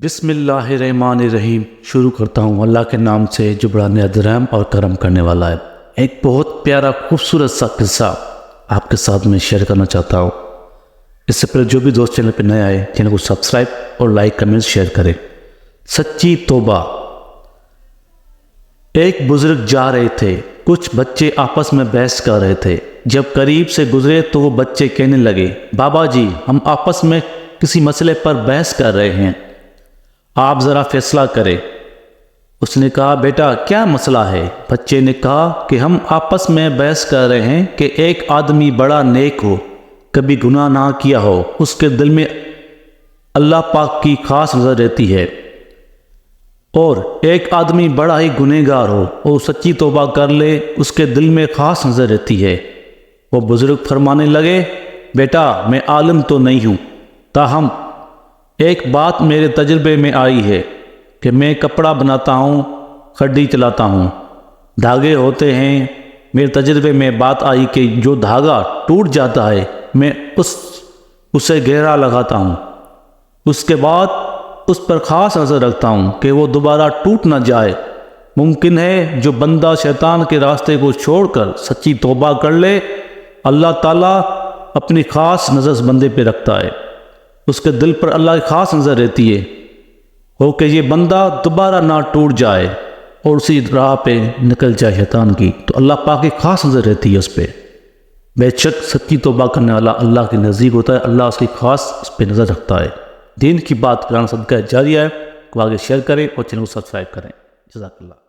بسم اللہ الرحمن الرحیم شروع کرتا ہوں اللہ کے نام سے جو بڑا نہایت رحم اور کرم کرنے والا ہے۔ ایک بہت پیارا خوبصورت سا قصہ آپ کے ساتھ میں شیئر کرنا چاہتا ہوں۔ اس سے پہلے جو بھی دوست چینل پہ نئے آئے چینل کو سبسکرائب اور لائک کمنٹ شیئر کریں۔ سچی توبہ۔ ایک بزرگ جا رہے تھے، کچھ بچے آپس میں بحث کر رہے تھے۔ جب قریب سے گزرے تو وہ بچے کہنے لگے، بابا جی ہم آپس میں کسی مسئلے پر بحث کر رہے ہیں، آپ ذرا فیصلہ کریں۔ اس نے کہا، بیٹا کیا مسئلہ ہے؟ بچے نے کہا کہ ہم آپس میں بحث کر رہے ہیں کہ ایک آدمی بڑا نیک ہو، کبھی گناہ نہ کیا ہو، اس کے دل میں اللہ پاک کی خاص نظر رہتی ہے، اور ایک آدمی بڑا ہی گنہگار ہو اور سچی توبہ کر لے، اس کے دل میں خاص نظر رہتی ہے۔ وہ بزرگ فرمانے لگے، بیٹا میں عالم تو نہیں ہوں، تاہم ایک بات میرے تجربے میں آئی ہے کہ میں کپڑا بناتا ہوں، کھڈی چلاتا ہوں، دھاگے ہوتے ہیں۔ میرے تجربے میں بات آئی کہ جو دھاگا ٹوٹ جاتا ہے میں اسے گہرا لگاتا ہوں، اس کے بعد اس پر خاص نظر رکھتا ہوں کہ وہ دوبارہ ٹوٹ نہ جائے۔ ممکن ہے جو بندہ شیطان کے راستے کو چھوڑ کر سچی توبہ کر لے، اللہ تعالیٰ اپنی خاص نظر اس بندے پہ رکھتا ہے، اس کے دل پر اللہ کی خاص نظر رہتی ہے، ہو کہ یہ بندہ دوبارہ نہ ٹوٹ جائے اور اسی راہ پہ نکل جائے شیطان کی، تو اللہ پاک کی خاص نظر رہتی ہے اس پہ۔ بے شک سچی توبہ کرنے والا اللہ کے نزدیک ہوتا ہے، اللہ اس کی خاص اس پہ نظر رکھتا ہے۔ دین کی بات کرانا صدقہ جاریہ ہے، کو آگے شیئر کریں اور چینل کو سبسکرائب کریں۔ جزاک اللہ۔